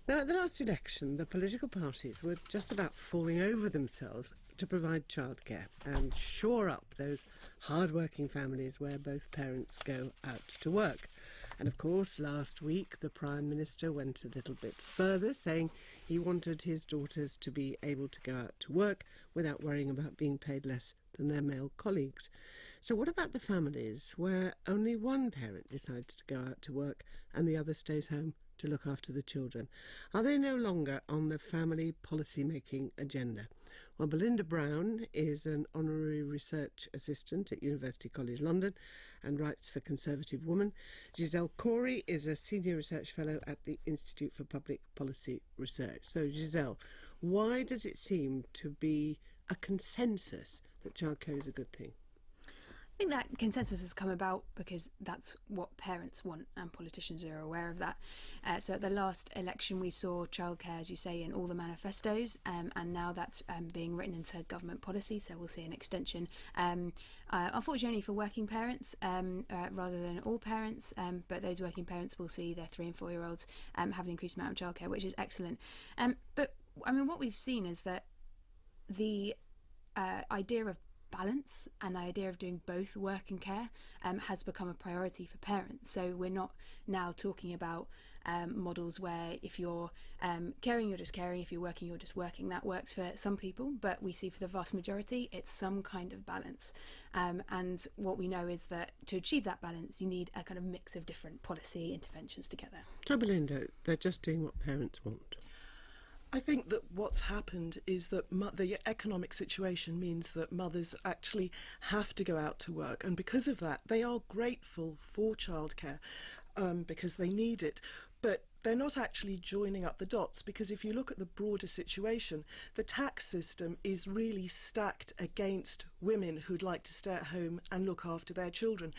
Now, at the last election, the political parties were just about falling over themselves to provide childcare and shore up those hard-working families where both parents go out to work. And of course, last week, the Prime Minister went a little bit further, saying he wanted his daughters to be able to go out to work without worrying about being paid less than their male colleagues. So what about the families where only one parent decides to go out to work and the other stays home to look after the children? Are they no longer on the family policy-making agenda? Well, Belinda Brown is an honorary research assistant at University College London and writes for Conservative Woman. Giselle Cory is a senior research fellow at the Institute for Public Policy Research. So, Giselle, why does it seem to be a consensus that childcare is a good thing? I think that consensus has come about because that's what parents want and politicians are aware of that. So at the last election we saw childcare, as you say, in all the manifestos, and now that's being written into government policy, so we'll see an extension. Unfortunately only for working parents rather than all parents, but those working parents will see their 3 and 4 year olds have an increased amount of childcare, which is excellent. But I mean, what we've seen is that the idea of balance and the idea of doing both work and care has become a priority for parents. So we're not now talking about models where if you're caring, you're just caring, if you're working, you're just working. That works for some people, but we see for the vast majority it's some kind of balance. And what we know is that to achieve that balance you need a kind of mix of different policy interventions together. So, Belinda, they're just doing what parents want. I think that what's happened is that the economic situation means that mothers actually have to go out to work, and because of that they are grateful for childcare because they need it, but they're not actually joining up the dots, because if you look at the broader situation, the tax system is really stacked against women who'd like to stay at home and look after their children.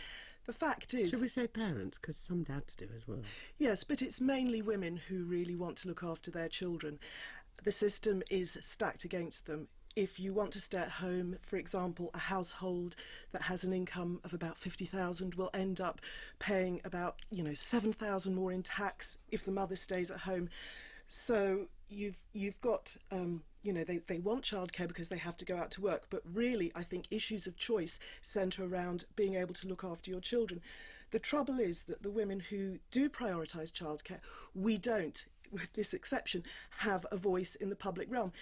The fact is... Should we say parents? Because some dads do as well. Yes, but it's mainly women who really want to look after their children. The system is stacked against them. If you want to stay at home, for example, a household that has an income of about 50,000 will end up paying about, 7,000 more in tax if the mother stays at home. So you've got, they want childcare because they have to go out to work, but really I think issues of choice centre around being able to look after your children. The trouble is that the women who do prioritise childcare, we don't, with this exception, have a voice in the public realm.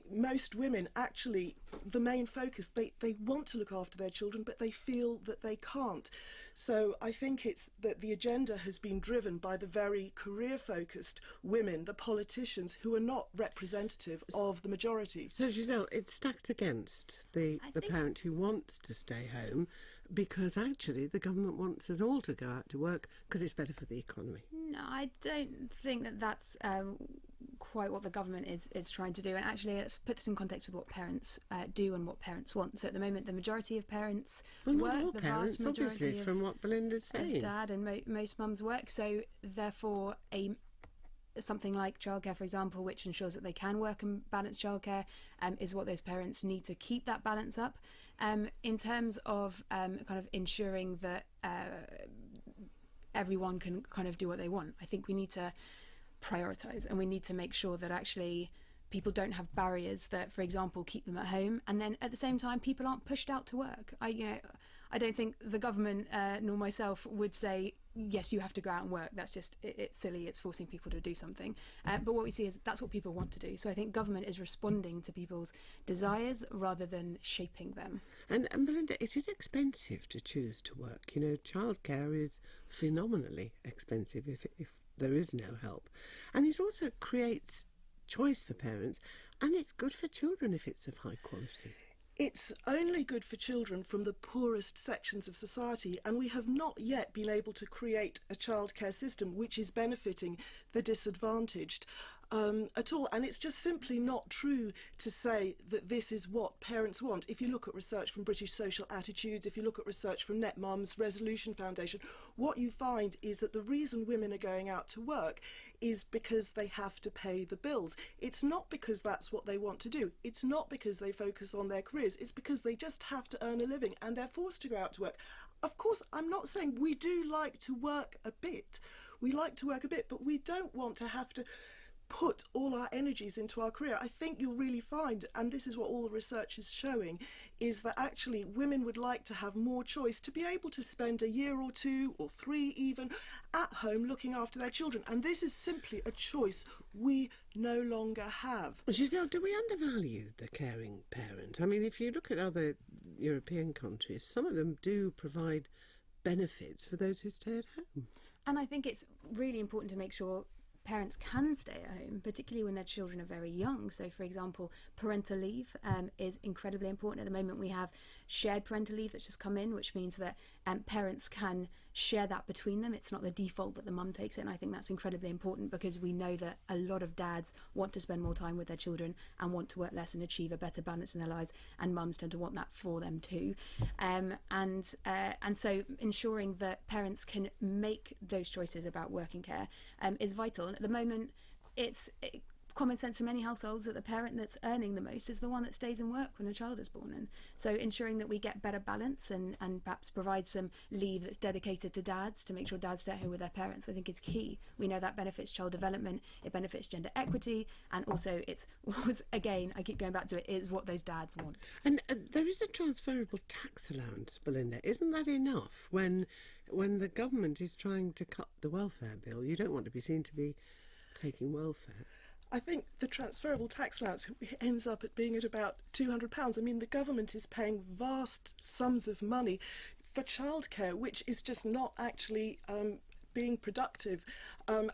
Most women actually, the main focus, they want to look after their children, but they feel that they can't. So I think it's that the agenda has been driven by the very career-focused women, the politicians, who are not representative of the majority. So, Giselle, it's stacked against the parent who wants to stay home, because actually the government wants us all to go out to work because it's better for the economy. No, I don't think that that's quite what the government is trying to do. And actually, let's put this in context with what parents do and what parents want. So at the moment, the majority of parents work, the parents, vast majority obviously, from what Belinda's saying. Of dad and most mums work. So therefore, something like childcare, for example, which ensures that they can work and balance childcare, is what those parents need to keep that balance up. In terms of kind of ensuring that everyone can kind of do what they want, I think we need to prioritise, and we need to make sure that actually people don't have barriers that, for example, keep them at home, and then at the same time people aren't pushed out to work. I don't think the government nor myself would say yes, you have to go out and work. That's just it's silly. It's forcing people to do something. But what we see is that's what people want to do. So I think government is responding to people's desires rather than shaping them. And Belinda, it is expensive to choose to work. Childcare is phenomenally expensive if there is no help, and it also creates choice for parents, and it's good for children if it's of high quality. It's only good for children from the poorest sections of society, and we have not yet been able to create a childcare system which is benefiting the disadvantaged at all. And it's just simply not true to say that this is what parents want. If you look at research from British Social Attitudes, if you look at research from Net Mums, Resolution Foundation, what you find is that the reason women are going out to work is because they have to pay the bills. It's not because that's what they want to do. It's not because they focus on their careers. It's because they just have to earn a living and they're forced to go out to work. Of course, I'm not saying we do like to work a bit. We like to work a bit, but we don't want to have to put all our energies into our career, I think you'll really find, and this is what all the research is showing, is that actually women would like to have more choice, to be able to spend a year or 2 or 3 even at home looking after their children. And this is simply a choice we no longer have. Giselle, do we undervalue the caring parent? I mean, if you look at other European countries, some of them do provide benefits for those who stay at home. And I think it's really important to make sure parents can stay at home, particularly when their children are very young. So, for example, parental leave is incredibly important. At the moment, we have shared parental leave that's just come in, which means that parents can share that between them. It's not the default that the mum takes it, and I think that's incredibly important because we know that a lot of dads want to spend more time with their children and want to work less and achieve a better balance in their lives, and mums tend to want that for them too. And so ensuring that parents can make those choices about working care is vital. And at the moment, it's common sense for many households that the parent that's earning the most is the one that stays in work when a child is born. And so ensuring that we get better balance and perhaps provide some leave that's dedicated to dads to make sure dads stay at home with their parents, I think is key. We know that benefits child development, it benefits gender equity, and also it's, again, I keep going back to it, is what those dads want. And there is a transferable tax allowance, Belinda. Isn't that enough when the government is trying to cut the welfare bill? You don't want to be seen to be taking welfare. I think the transferable tax allowance ends up at being at about £200. I mean, the government is paying vast sums of money for childcare, which is just not actually being productive. And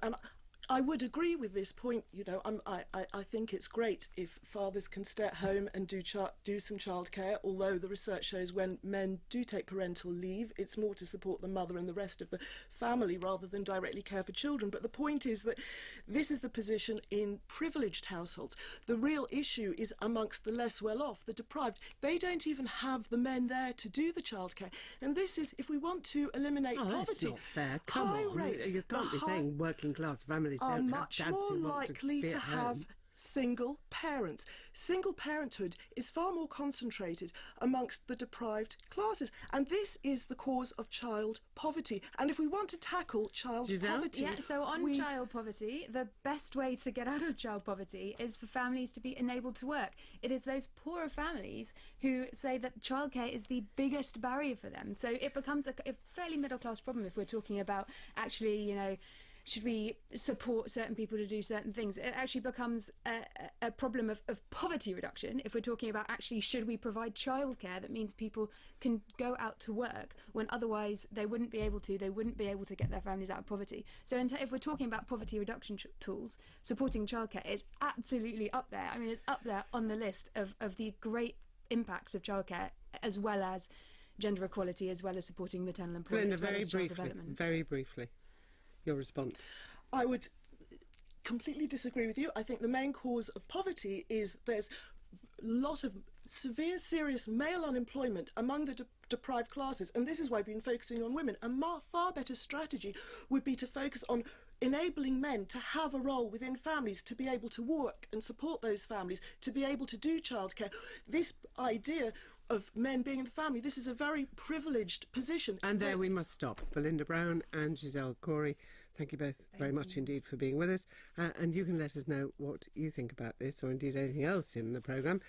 I would agree with this point. You know, I think it's great if fathers can stay at home and do some childcare, although the research shows when men do take parental leave, it's more to support the mother and the rest of the family rather than directly care for children. But the point is that this is the position in privileged households. The real issue is amongst the less well-off, the deprived. They don't even have the men there to do the childcare. And this is, if we want to eliminate poverty... That's not fair. Come on. Rates, you can't be saying working class families are don't much have dads more who want likely to, be to at have home. single parents. Single parenthood is far more concentrated amongst the deprived classes, and this is the cause of child poverty. And if we want to tackle child poverty... Yeah, so on child poverty, the best way to get out of child poverty is for families to be enabled to work. It is those poorer families who say that childcare is the biggest barrier for them. So it becomes a fairly middle-class problem if we're talking about actually, you know, should we support certain people to do certain things? It actually becomes a problem of poverty reduction if we're talking about actually should we provide childcare that means people can go out to work when otherwise they wouldn't be able to get their families out of poverty. So if we're talking about poverty reduction tools, supporting childcare is absolutely up there. I mean, it's up there on the list of the great impacts of childcare, as well as gender equality, as well as supporting maternal employment, as well as child development. Very briefly. Your response? I would completely disagree with you. I think the main cause of poverty is there's a lot of severe, serious male unemployment among the deprived classes, and this is why we've been focusing on women. A far better strategy would be to focus on enabling men to have a role within families, to be able to work and support those families, to be able to do childcare. This idea of men being in the family, this is a very privileged position. And there we must stop. Belinda Brown and Giselle Cory, thank you both very much indeed for being with us. And you can let us know what you think about this, or indeed anything else in the programme.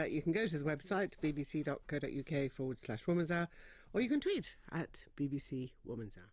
You can go to the website bbc.co.uk/Woman's Hour, or you can tweet at BBC Woman's Hour.